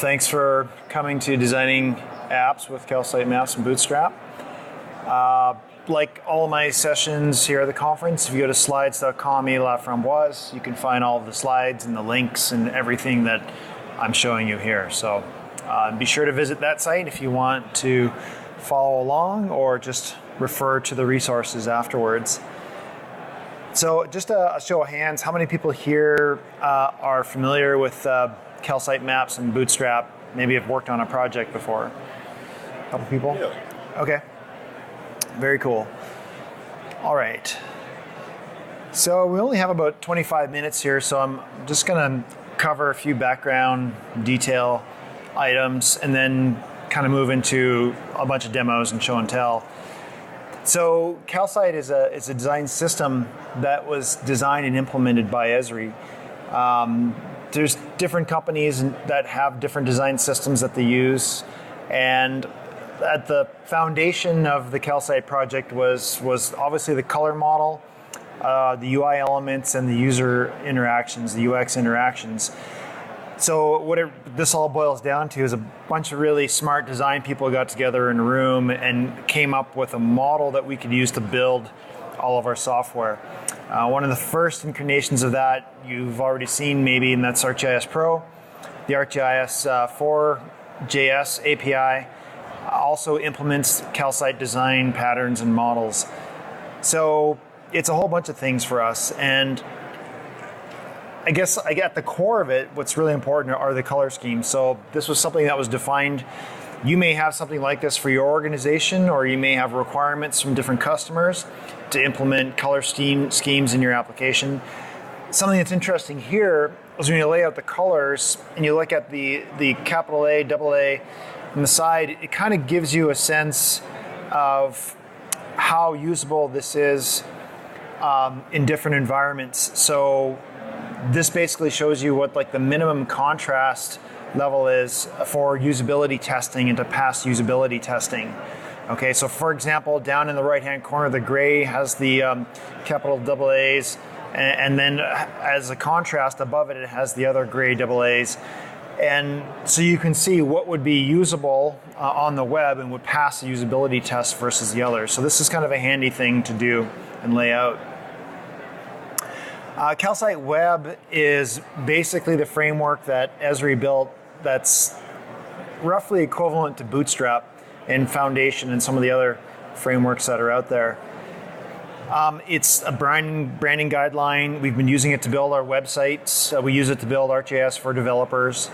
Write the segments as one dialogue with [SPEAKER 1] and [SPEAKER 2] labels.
[SPEAKER 1] Thanks for coming to Designing Apps with Calcite Maps and Bootstrap. Like all of my sessions here at the conference, if you go to slides.com/framboise, you can find all of the slides and the links and everything that I'm showing you here. So be sure to visit that site if you want to follow along or just refer to the resources afterwards. So just a show of hands, how many people here are familiar with Calcite Maps and Bootstrap? Maybe have worked on a project before? A couple people?
[SPEAKER 2] Yeah.
[SPEAKER 1] Okay. Very cool. All right. So we only have about 25 minutes here, so I'm just going to cover a few background detail items and then kind of move into a bunch of demos and show and tell. So Calcite is a design system that was designed and implemented by Esri. There's different companies that have different design systems that they use, and at the foundation of the Calcite project was obviously the color model, the UI elements, and the user interactions, the UX interactions. So what this all boils down to is a bunch of really smart design people got together in a room and came up with a model that we could use to build all of our software. One of the first incarnations of that you've already seen maybe, and that's ArcGIS Pro. The ArcGIS 4JS API also implements Calcite design patterns and models. So it's a whole bunch of things for us, and I guess at the core of it, what's really important are the color schemes. So this was something that was defined. You may have something like this for your organization, or you may have requirements from different customers to implement color schemes in your application. Something that's interesting here is when you lay out the colors and you look at the capital A, double A on the side, it kind of gives you a sense of how usable this is in different environments. So this basically shows you what like the minimum contrast level is for usability testing and to pass usability testing. Okay, so for example, down in the right-hand corner, the gray has the capital double A's, and then as a contrast above it, it has the other gray double A's. And so you can see what would be usable on the web and would pass the usability test versus the others. So this is kind of a handy thing to do and lay out. Calcite Web is basically the framework that Esri built that's roughly equivalent to Bootstrap and Foundation and some of the other frameworks that are out there. It's a branding guideline. We've been using it to build our websites. We use it to build ArcGIS for developers.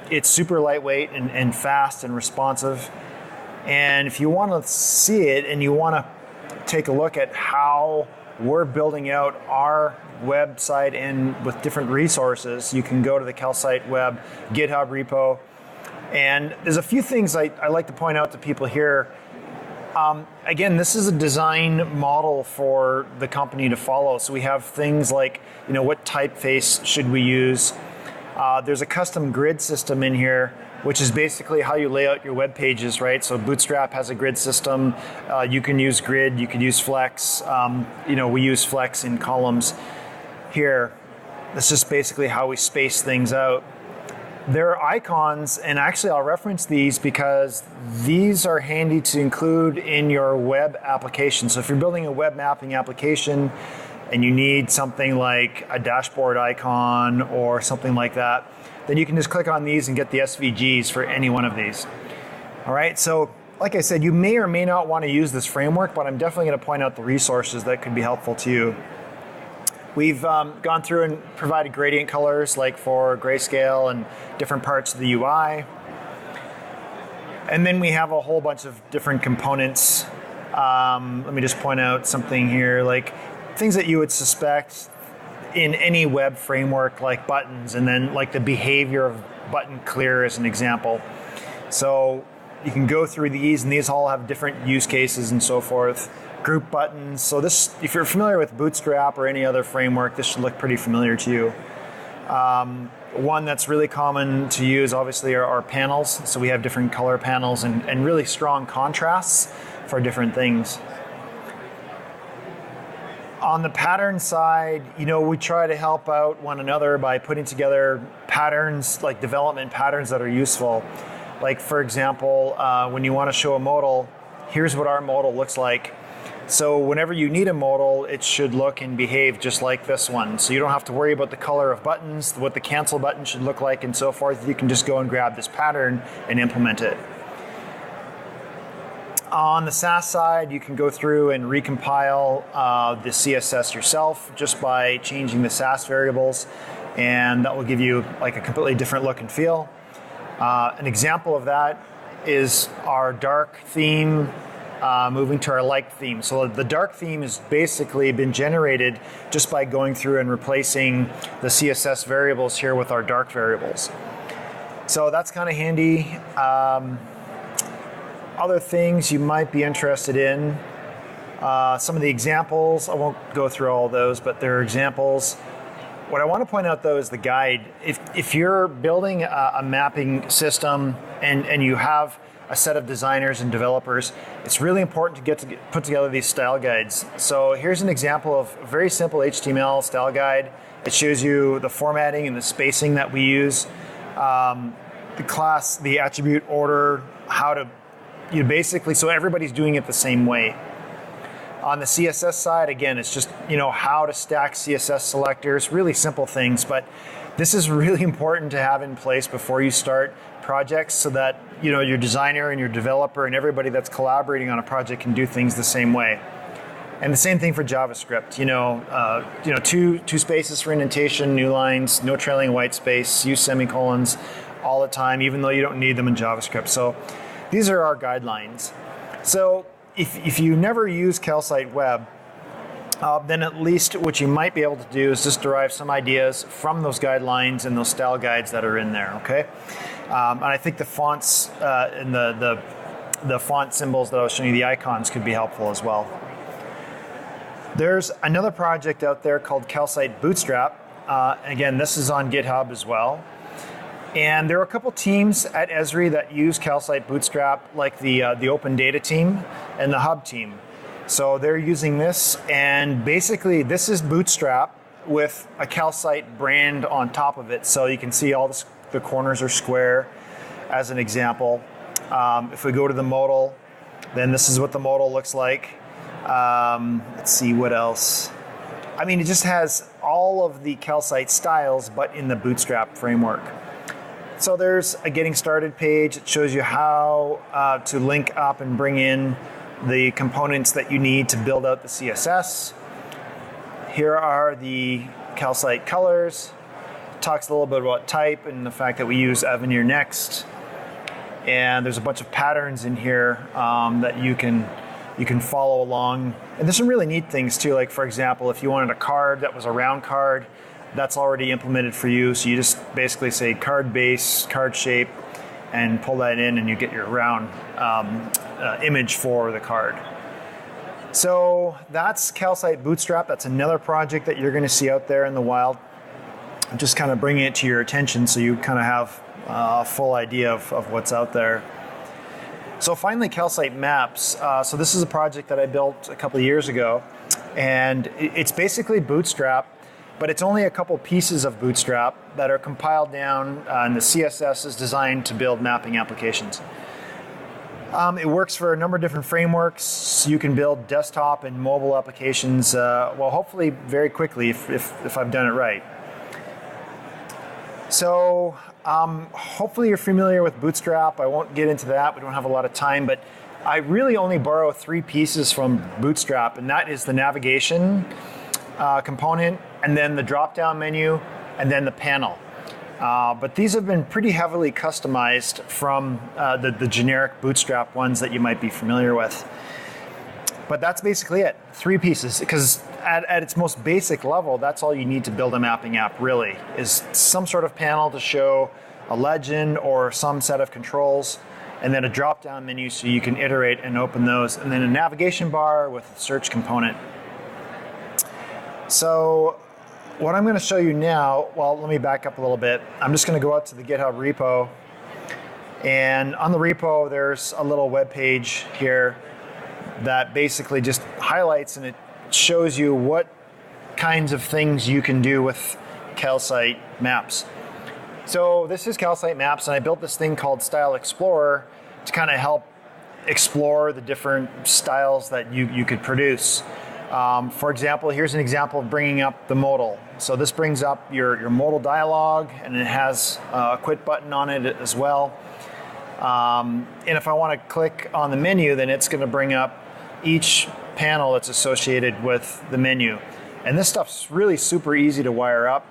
[SPEAKER 1] It's super lightweight and fast and responsive. And if you want to see it and you want to take a look at how we're building out our website and with different resources, you can go to the Calcite Web GitHub repo. And there's a few things I like to point out to people here. Again, this is a design model for the company to follow. So we have things like, what typeface should we use? There's a custom grid system in here, which is basically how you lay out your web pages, right? So Bootstrap has a grid system. You can use grid, you can use flex. We use flex in columns here. That's just basically how we space things out. There are icons, and actually I'll reference these because these are handy to include in your web application. So if you're building a web mapping application and you need something like a dashboard icon or something like that, then you can just click on these and get the SVGs for any one of these. All right, so like I said, you may or may not want to use this framework, but I'm definitely going to point out the resources that could be helpful to you. We've gone through and provided gradient colors like for grayscale and different parts of the UI. And then we have a whole bunch of different components. Let me just point out something here, like things that you would suspect in any web framework, like buttons, and then like the behavior of button clear as an example. So you can go through these, and these all have different use cases and so forth. Group buttons. So this, if you're familiar with Bootstrap or any other framework, this should look pretty familiar to you. One that's really common to use, obviously, are our panels. So we have different color panels and really strong contrasts for different things. On the pattern side, we try to help out one another by putting together patterns, like development patterns that are useful. Like, for example, when you want to show a modal, here's what our modal looks like. So whenever you need a modal, it should look and behave just like this one. So you don't have to worry about the color of buttons, what the cancel button should look like, and so forth. You can just go and grab this pattern and implement it. On the SAS side, you can go through and recompile the CSS yourself just by changing the SAS variables, and that will give you like a completely different look and feel. An example of that is our dark theme moving to our light theme. So the dark theme has basically been generated just by going through and replacing the CSS variables here with our dark variables. So that's kind of handy. Other things you might be interested in, some of the examples, I won't go through all those, but there are examples. What I want to point out though is the guide. If you're building a mapping system and you have a set of designers and developers, it's really important to put together these style guides. So here's an example of a very simple HTML style guide. It shows you the formatting and the spacing that we use, the class, the attribute order, how to, basically, so everybody's doing it the same way. On the CSS side, again, it's just, how to stack CSS selectors, really simple things, but this is really important to have in place before you start projects so that, your designer and your developer and everybody that's collaborating on a project can do things the same way. And the same thing for JavaScript, two spaces for indentation, new lines, no trailing white space, use semicolons all the time, even though you don't need them in JavaScript. So these are our guidelines. So if you never use Calcite Web, then at least what you might be able to do is just derive some ideas from those guidelines and those style guides that are in there, okay? And I think the fonts and the font symbols that I was showing you, the icons, could be helpful as well. There's another project out there called Calcite Bootstrap. Again, this is on GitHub as well. And there are a couple teams at Esri that use Calcite Bootstrap, like the Open Data team and the Hub team. So they're using this, and basically this is Bootstrap with a Calcite brand on top of it. So you can see all the corners are square, as an example. If we go to the modal, then this is what the modal looks like. Let's see what else. I mean, it just has all of the Calcite styles, but in the Bootstrap framework. So there's a getting started page. It shows you how to link up and bring in the components that you need to build out the CSS. Here are the Calcite colors. It talks a little bit about type and the fact that we use Avenir Next. And there's a bunch of patterns in here that you can follow along. And there's some really neat things too. Like, for example, if you wanted a card that was a round card, that's already implemented for you. So you just basically say card base, card shape, and pull that in, and you get your round image for the card. So that's Calcite Bootstrap. That's another project that you're going to see out there in the wild. I'm just kind of bringing it to your attention so you kind of have a full idea of what's out there. So finally, Calcite Maps. So this is a project that I built a couple of years ago, and it's basically Bootstrap, but it's only a couple pieces of Bootstrap that are compiled down, and the CSS is designed to build mapping applications. It works for a number of different frameworks. You can build desktop and mobile applications, well, hopefully very quickly if I've done it right. So hopefully you're familiar with Bootstrap. I won't get into that. We don't have a lot of time, but I really only borrow three pieces from Bootstrap, and that is the navigation component, and then the drop-down menu, and then the panel. But these have been pretty heavily customized from the generic Bootstrap ones that you might be familiar with. But that's basically it, three pieces, because at its most basic level, that's all you need to build a mapping app, really, is some sort of panel to show a legend or some set of controls, and then a drop-down menu so you can iterate and open those, and then a navigation bar with a search component. So what I'm going to show you now, well, let me back up a little bit. I'm just going to go out to the GitHub repo, and on the repo there's a little web page here that basically just highlights and it shows you what kinds of things you can do with Calcite Maps. So this is Calcite Maps, and I built this thing called Style Explorer to kind of help explore the different styles that you could produce. For example, here's an example of bringing up the modal. So this brings up your modal dialog, and it has a quit button on it as well. And if I want to click on the menu, then it's going to bring up each panel that's associated with the menu. And this stuff's really super easy to wire up.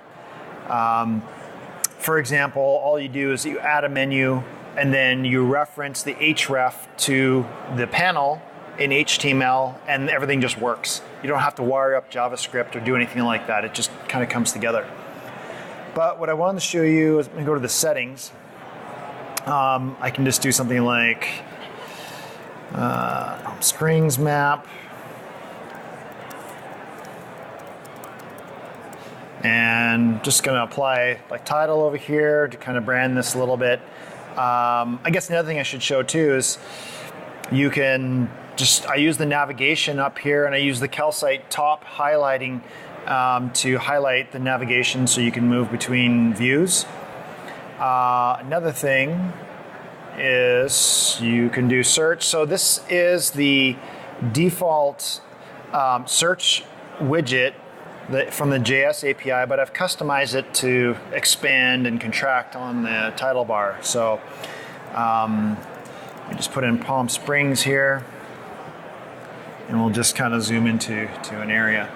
[SPEAKER 1] For example, all you do is you add a menu, and then you reference the href to the panel in HTML, and everything just works. You don't have to wire up JavaScript or do anything like that. It just kind of comes together. But what I wanted to show you is, I'm going to go to the settings. I can just do something like strings map. And just going to apply like title over here to kind of brand this a little bit. I guess another thing I should show too is you can I use the navigation up here, and I use the Calcite top highlighting to highlight the navigation so you can move between views. Another thing is you can do search. So this is the default search widget from the JS API, but I've customized it to expand and contract on the title bar. So we just put in Palm Springs here, and we'll just kind of zoom into an area.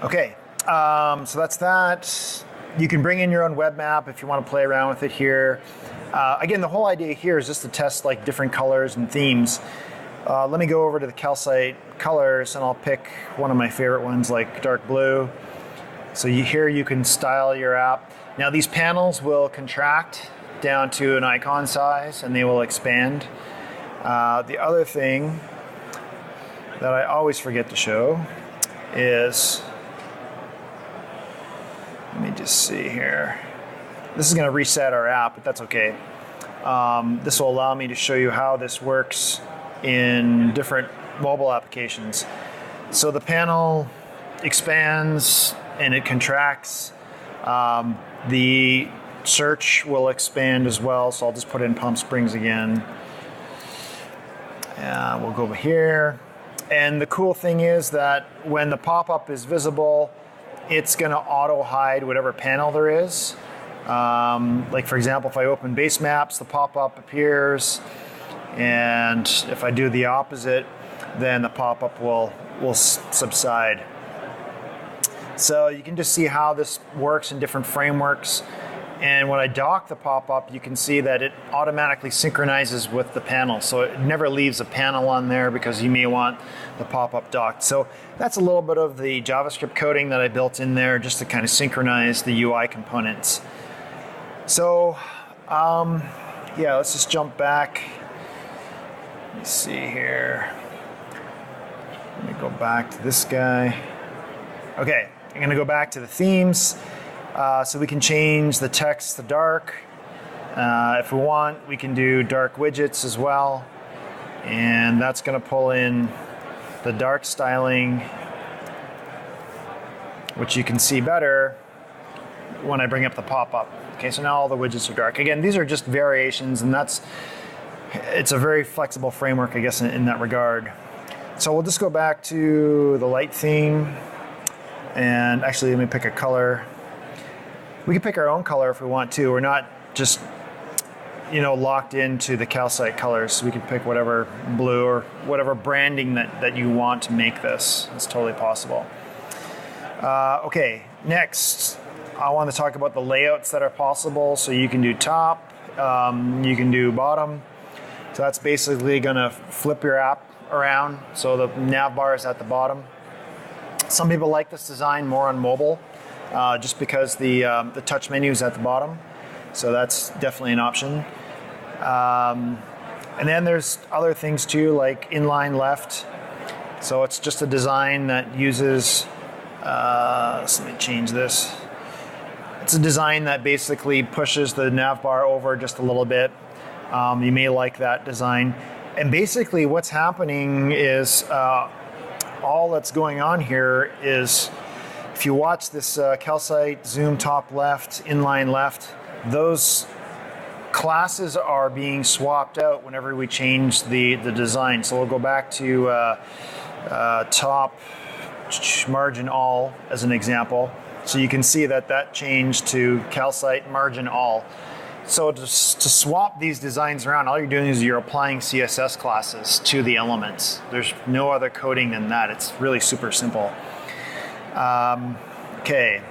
[SPEAKER 1] Okay, so that's that. You can bring in your own web map if you want to play around with it here. Again, the whole idea here is just to test like different colors and themes. Let me go over to the Calcite colors, and I'll pick one of my favorite ones, like dark blue. So here you can style your app. Now these panels will contract down to an icon size, and they will expand. The other thing that I always forget to show is, let me just see here. This is going to reset our app, but that's okay. This will allow me to show you how this works in different mobile applications. So the panel expands and it contracts. The search will expand as well, so I'll just put in Palm Springs again. We'll go over here. And the cool thing is that when the pop-up is visible, it's going to auto-hide whatever panel there is. Like for example, if I open Base Maps, the pop-up appears. And if I do the opposite, then the pop-up will subside. So you can just see how this works in different frameworks. And when I dock the pop-up, you can see that it automatically synchronizes with the panel. So it never leaves a panel on there because you may want the pop-up docked. So that's a little bit of the JavaScript coding that I built in there just to kind of synchronize the UI components. So yeah, let's just jump back. Let's see here. Let me go back to this guy. Okay, I'm going to go back to the themes. So we can change the text to dark. If we want, we can do dark widgets as well. And that's going to pull in the dark styling, which you can see better when I bring up the pop-up. Okay, so now all the widgets are dark. Again, these are just variations, and it's a very flexible framework, I guess, in that regard. So we'll just go back to the light theme. And actually, let me pick a color. We can pick our own color if we want to. We're not just, locked into the Calcite colors. We can pick whatever blue or whatever branding that you want to make this. It's totally possible. Okay, next, I want to talk about the layouts that are possible. So you can do top, you can do bottom. So that's basically going to flip your app around. So the nav bar is at the bottom. Some people like this design more on mobile. Just because the touch menu is at the bottom. So that's definitely an option. And then there's other things too, like inline left. So it's just a design that uses, let me change this. It's a design that basically pushes the nav bar over just a little bit. You may like that design. And basically what's happening is all that's going on here is, if you watch this Calcite zoom top left, inline left, those classes are being swapped out whenever we change the design. So we'll go back to top margin all as an example. So you can see that changed to Calcite margin all. So to swap these designs around, all you're doing is you're applying CSS classes to the elements. There's no other coding than that. It's really super simple. Okay.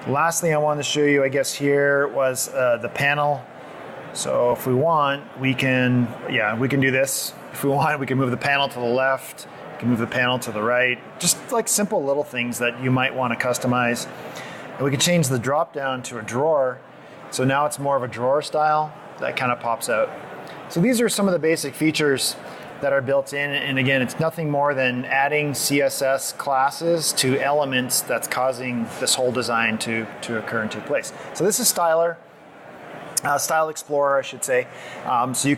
[SPEAKER 1] Last thing I wanted to show you, I guess, here was the panel. So if we want, we can do this. If we want, we can move the panel to the left. We can move the panel to the right. Just like simple little things that you might want to customize. And we can change the drop down to a drawer. So now it's more of a drawer style that kind of pops out. So these are some of the basic features that are built in. And again, it's nothing more than adding CSS classes to elements that's causing this whole design to occur and take place. So this is Styler. Style Explorer, I should say. So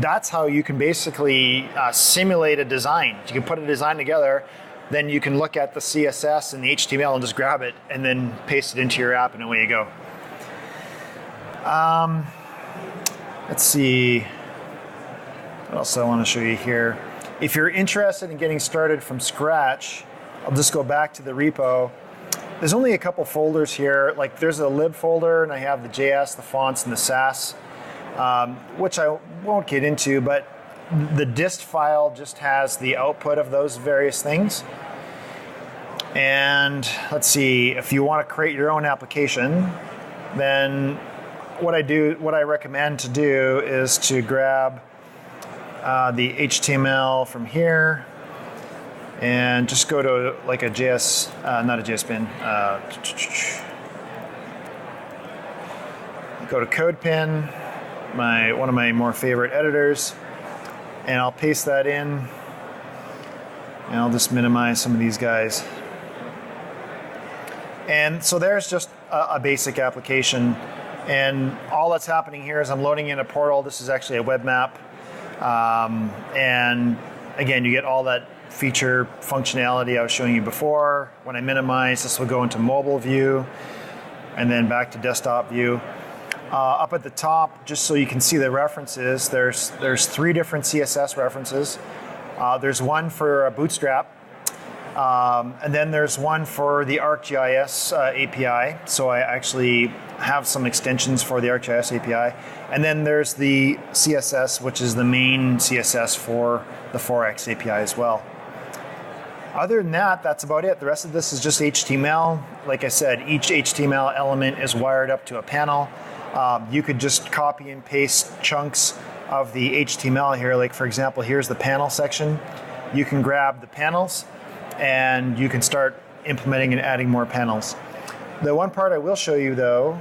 [SPEAKER 1] that's how you can basically simulate a design. You can put a design together, then you can look at the CSS and the HTML and just grab it and then paste it into your app and away you go. Let's see, what else I want to show you here. If you're interested in getting started from scratch, I'll just go back to the repo. There's only a couple folders here. Like there's a lib folder, and I have the JS, the fonts, and the Sass, which I won't get into, but the dist file just has the output of those various things. And let's see, if you want to create your own application, then what I recommend to do is to grab the HTML from here and just go to like a JS, not a JS bin, go to CodePen, one of my more favorite editors, and I'll paste that in, and I'll just minimize some of these guys. And so there's just a basic application. And all that's happening here is I'm loading in a portal. This is actually a web map. And again, you get all that feature functionality I was showing you before. When I minimize, this will go into mobile view and then back to desktop view. Up at the top, just so you can see the references, there's 3 different CSS references. There's one for Bootstrap. And then there's one for the ArcGIS API. So I actually have some extensions for the ArcGIS API. And then there's the CSS, which is the main CSS for the 4X API as well. Other than that, that's about it. The rest of this is just HTML. Like I said, each HTML element is wired up to a panel. You could just copy and paste chunks of the HTML here. Like for example, here's the panel section. You can grab the panels and you can start implementing and adding more panels. The one part I will show you though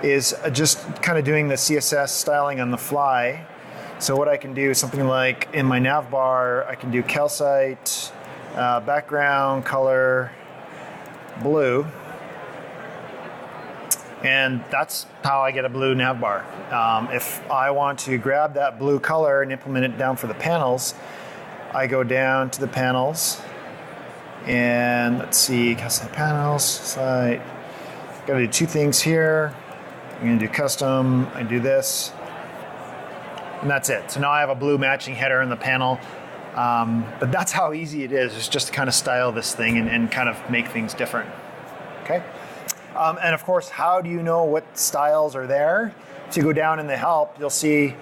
[SPEAKER 1] is just kind of doing the CSS styling on the fly. So what I can do is something like in my nav bar, I can do Calcite background color blue. And that's how I get a blue nav bar. If I want to grab that blue color and implement it down for the panels, I go down to the panels. And let's see, custom panels, site. Got to do 2 things here. I'm going to do custom, I do this, and that's it. So now I have a blue matching header in the panel. But that's how easy it is. It's just to kind of style this thing and kind of make things different. Okay. And of course, how do you know what styles are there? If you go down in the help, you'll see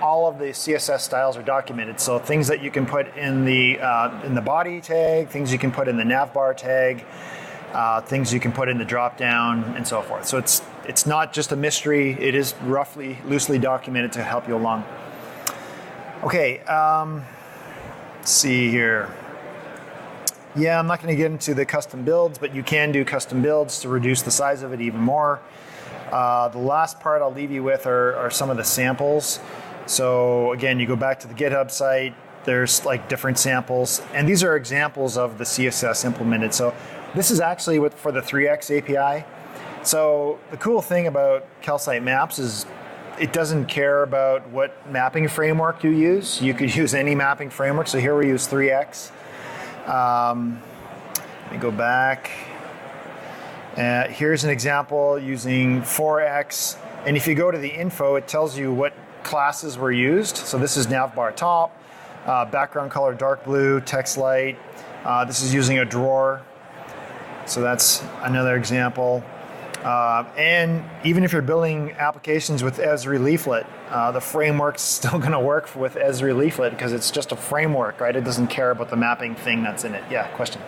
[SPEAKER 1] all of the CSS styles are documented. So things that you can put in the body tag, things you can put in the navbar tag, things you can put in the drop down, and so forth. So it's not just a mystery. It is loosely documented to help you along. Okay, let's see here. Yeah, I'm not going to get into the custom builds, but you can do custom builds to reduce the size of it even more. The last part I'll leave you with are some of the samples. So again, you go back to the GitHub site, there's like different samples, and these are examples of the CSS implemented. So this is actually for the 3X API. So the cool thing about Calcite Maps is it doesn't care about what mapping framework you use. You could use any mapping framework. So here we use 3X. Let me go back. Here's an example using 4x. And if you go to the info, it tells you what classes were used. So this is navbar top, background color dark blue, text light. This is using a drawer. So that's another example. And even if you're building applications with Esri Leaflet, the framework's still going to work with Esri Leaflet because it's just a framework, right? It doesn't care about the mapping thing that's in it. Yeah, question?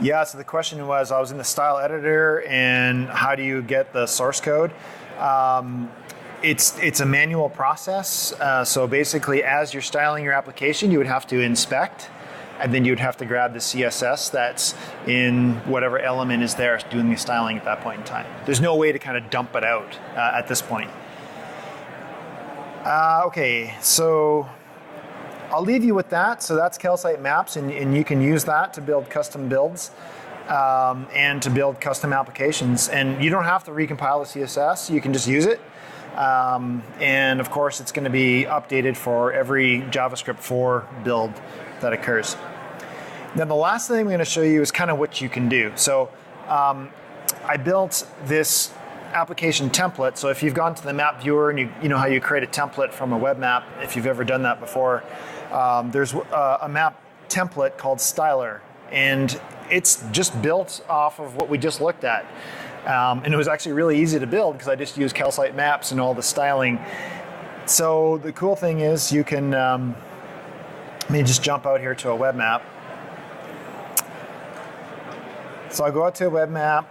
[SPEAKER 1] Yeah, so the question was, I was in the style editor, and how do you get the source code? It's a manual process. So basically, as you're styling your application, you would have to inspect, and then you would have to grab the CSS that's in whatever element is there doing the styling at that point in time. There's no way to kind of dump it out at this point. Okay, so I'll leave you with that. So that's Calcite Maps, and you can use that to build custom builds and to build custom applications. And you don't have to recompile the CSS. You can just use it. And of course, it's going to be updated for every JavaScript 4 build that occurs. Then the last thing I'm going to show you is kind of what you can do. So I built this application template. So if you've gone to the map viewer and you know how you create a template from a web map, if you've ever done that before, there's a map template called Styler, and it's just built off of what we just looked at. And it was actually really easy to build because I just used Calcite Maps and all the styling. So the cool thing is you can, let me just jump out here to a web map. So I'll go out to a web map,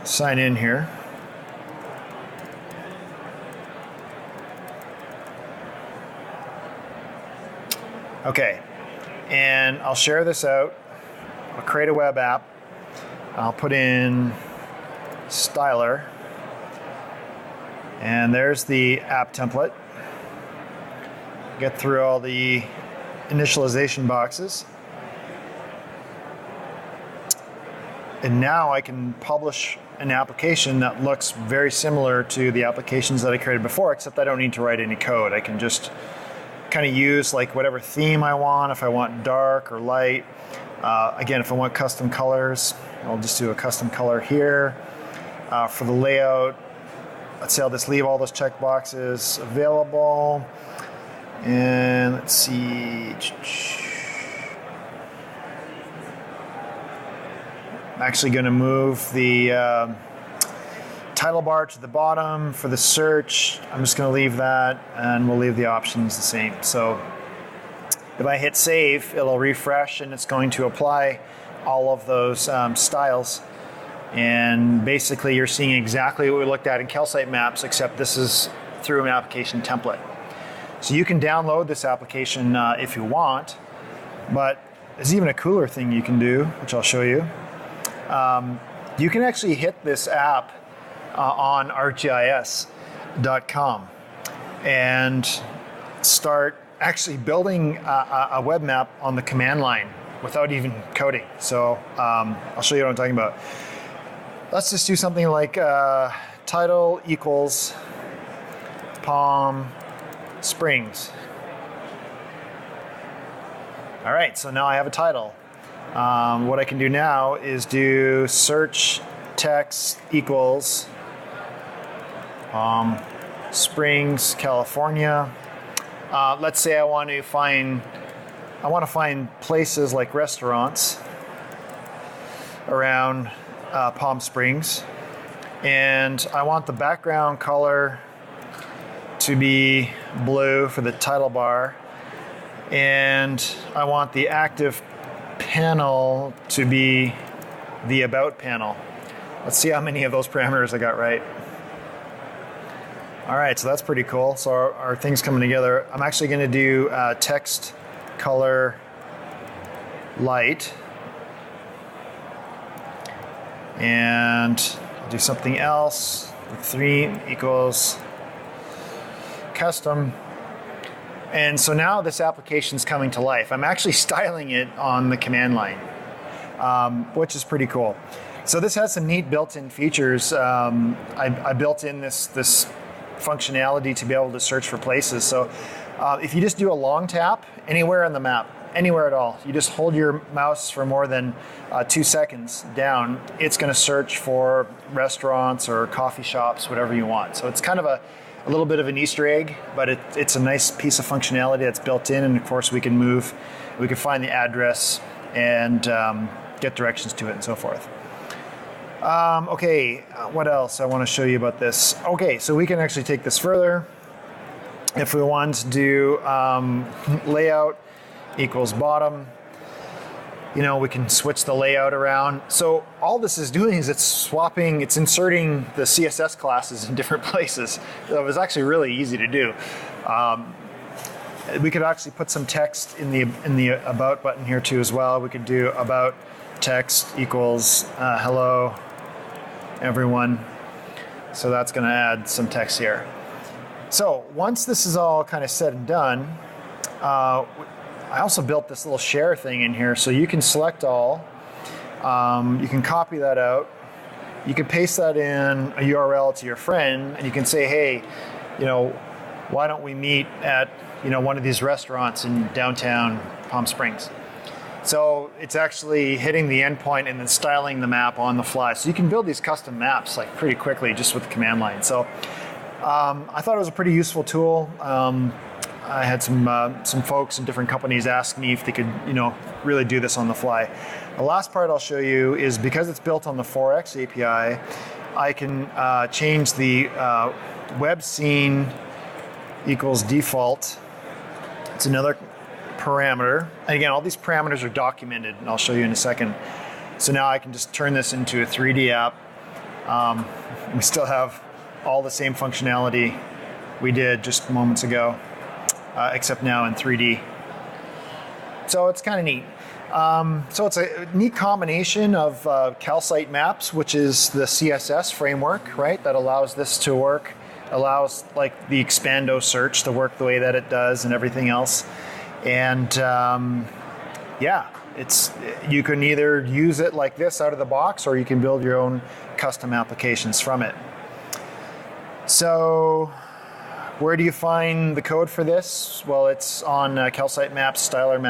[SPEAKER 1] sign in here. Okay, and I'll share this out. I'll create a web app. I'll put in Styler, and there's the app template. Get through all the initialization boxes. And now I can publish an application that looks very similar to the applications that I created before, except I don't need to write any code. I can just kind of use like whatever theme I want, if I want dark or light. Again, if I want custom colors, I'll just do a custom color here. For the layout, let's say I'll just leave all those checkboxes available. And let's see. I'm actually going to move the title bar to the bottom. For the search, I'm just going to leave that, and we'll leave the options the same. So if I hit save, it'll refresh, and it's going to apply all of those styles. And basically, you're seeing exactly what we looked at in Calcite Maps, except this is through an application template. So you can download this application if you want, but there's even a cooler thing you can do, which I'll show you. You can actually hit this app on ArcGIS.com and start actually building a web map on the command line without even coding. So I'll show you what I'm talking about. Let's just do something like title equals Palm Springs. All right, so now I have a title. What I can do now is do search text equals Palm Springs, California. Let's say I want to find places like restaurants around Palm Springs, and I want the background color to be blue for the title bar, and I want the active panel to be the about panel. Let's see how many of those parameters I got right. All right, so that's pretty cool. So our thing's coming together. I'm actually going to do text color light, and I'll do something else. Theme equals custom. And so now this application's coming to life. I'm actually styling it on the command line, which is pretty cool. So this has some neat built-in features. I built in this functionality to be able to search for places. So if you just do a long tap anywhere on the map, anywhere at all, you just hold your mouse for more than 2 seconds down, it's going to search for restaurants or coffee shops, whatever you want. So it's kind of a little bit of an Easter egg, but it's a nice piece of functionality that's built in, and of course we can find the address and get directions to it and so forth. Okay, what else I want to show you about this? Okay, so we can actually take this further. If we want to do layout equals bottom, we can switch the layout around. So all this is doing is it's inserting the CSS classes in different places. So it was actually really easy to do. We could actually put some text in the about button here too as well. We could do about text equals hello everyone. So that's going to add some text here. So once this is all kind of said and done, I also built this little share thing in here, so you can select all. You can copy that out. You can paste that in a URL to your friend, and you can say, hey, why don't we meet at one of these restaurants in downtown Palm Springs? So it's actually hitting the endpoint and then styling the map on the fly. So you can build these custom maps like pretty quickly just with the command line. So I thought it was a pretty useful tool. I had some folks in different companies ask me if they could, really do this on the fly. The last part I'll show you is because it's built on the 4x API, I can change the web scene equals default. It's another parameter. And again, all these parameters are documented, and I'll show you in a second. So now I can just turn this into a 3D app. We still have all the same functionality we did just moments ago. Except now in 3D. So it's kind of neat. So it's a neat combination of Calcite Maps, which is the CSS framework, right? That allows this to work, allows like the Expando search to work the way that it does and everything else. And you can either use it like this out of the box, or you can build your own custom applications from it. So where do you find the code for this? Well, it's on Calcite Maps, Styler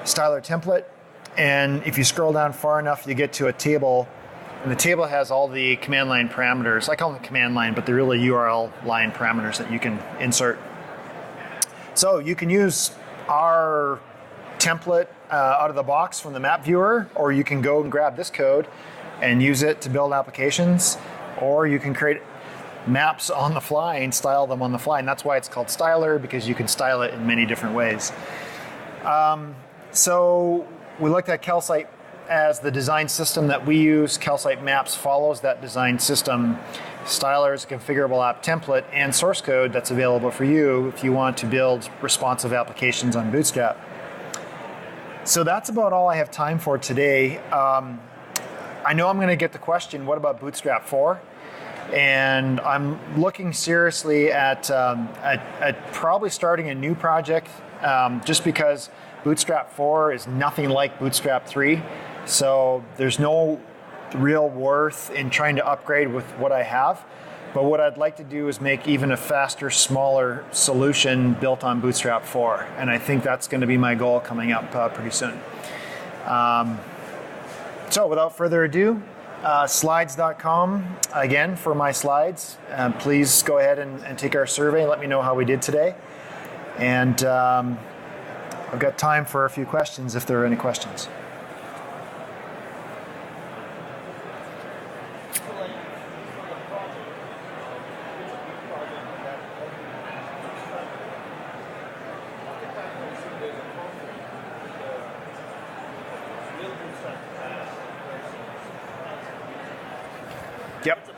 [SPEAKER 1] template. And if you scroll down far enough, you get to a table. And the table has all the command line parameters. I call them command line, but they're really URL line parameters that you can insert. So you can use our template out of the box from the map viewer, or you can go and grab this code and use it to build applications, or you can create maps on the fly and style them on the fly. And that's why it's called Styler, because you can style it in many different ways. So we looked at Calcite as the design system that we use. Calcite Maps follows that design system. Styler is a configurable app template and source code that's available for you if you want to build responsive applications on Bootstrap. So that's about all I have time for today. I know I'm going to get the question, what about Bootstrap 4? And I'm looking seriously at probably starting a new project, just because Bootstrap 4 is nothing like Bootstrap 3. So there's no real worth in trying to upgrade with what I have. But what I'd like to do is make even a faster, smaller solution built on Bootstrap 4. And I think that's going to be my goal coming up pretty soon. So without further ado, slides.com again for my slides. Please go ahead and take our survey. Let me know how we did today. And I've got time for a few questions if there are any questions. Yep.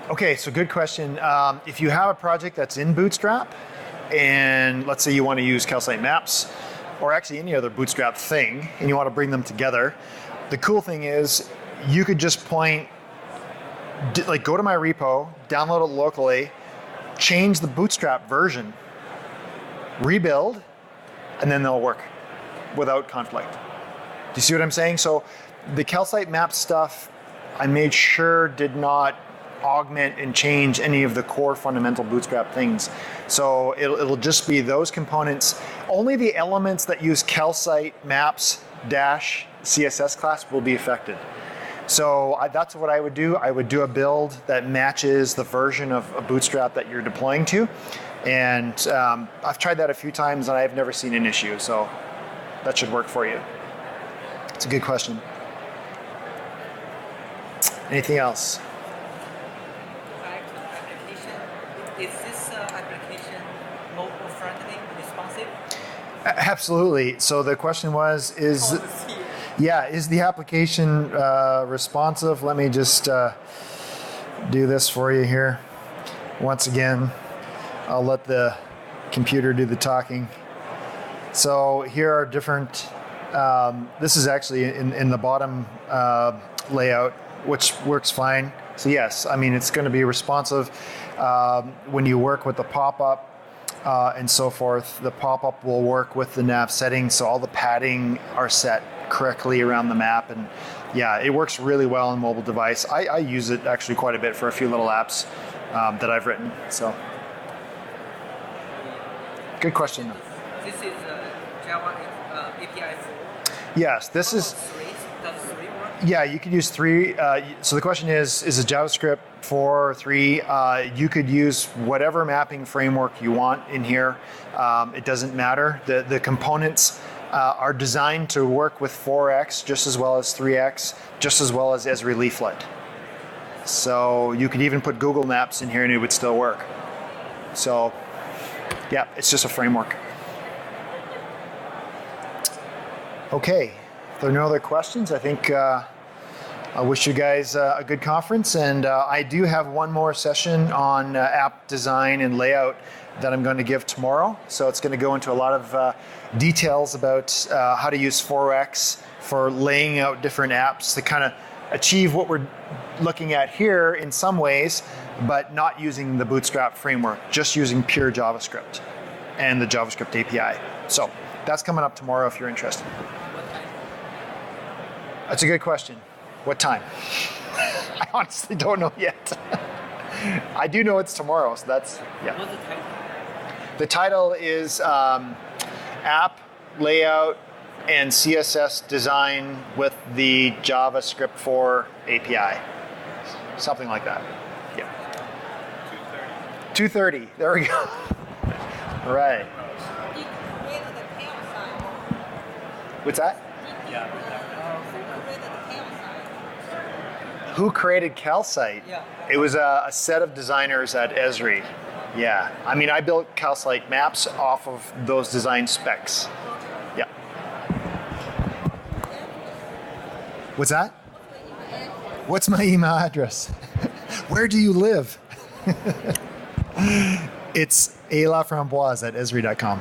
[SPEAKER 1] Okay, so good question. If you have a project that's in Bootstrap, and let's say you want to use Calcite Maps, or actually any other Bootstrap thing, and you want to bring them together, the cool thing is you could just go to my repo, download it locally, change the Bootstrap version, rebuild, and then they'll work without conflict. Do you see what I'm saying? So the Calcite Maps stuff, I made sure did not augment and change any of the core fundamental Bootstrap things. So it'll just be those components. Only the elements that use Calcite Maps dash CSS class will be affected. So that's what I would do. I would do a build that matches the version of a Bootstrap that you're deploying to. And I've tried that a few times and I've never seen an issue. So that should work for you. It's a good question. Anything else?
[SPEAKER 2] Back to the application. Is this application mobile friendly, responsive?
[SPEAKER 1] Absolutely. So the question was, is the application responsive? Let me just do this for you here. Once again, I'll let the computer do the talking. So here are different, this is actually in the bottom layout, which works fine. So yes, I mean, it's going to be responsive. When you work with the pop-up and so forth, the pop-up will work with the nav settings, so all the padding are set correctly around the map. And yeah, it works really well on mobile device. I use it actually quite a bit for a few little apps that I've written. So, good question.
[SPEAKER 2] This is Java API 4?
[SPEAKER 1] Yes, this is...
[SPEAKER 2] 3? Does 3 work?
[SPEAKER 1] Yeah, you could use 3. So the question is it JavaScript 4 or 3? You could use whatever mapping framework you want in here. It doesn't matter. The components are designed to work with 4x just as well as 3x, just as well as Esri Leaflet. So you could even put Google Maps in here and it would still work. So yeah, it's just a framework. Okay, if there are no other questions, I think I wish you guys a good conference. And I do have one more session on app design and layout that I'm going to give tomorrow. So it's going to go into a lot of details about how to use 4x for laying out different apps to kind of achieve what we're looking at here in some ways, but not using the Bootstrap framework, just using pure JavaScript and the JavaScript API. So that's coming up tomorrow if you're interested. That's a good question. What time? I honestly don't know yet. I do know it's tomorrow, so that's, yeah.
[SPEAKER 2] What's the title?
[SPEAKER 1] The title is App Layout and CSS Design with the JavaScript 4 API. Something like that. Yeah. 2:30. There we go. All right. What's that? Who created Calcite?
[SPEAKER 2] Yeah.
[SPEAKER 1] It was a set of designers at Esri. Yeah. I mean, I built Calcite Maps off of those design specs. Yeah. What's that? What's my email address? Where do you live? It's elaframboise@esri.com.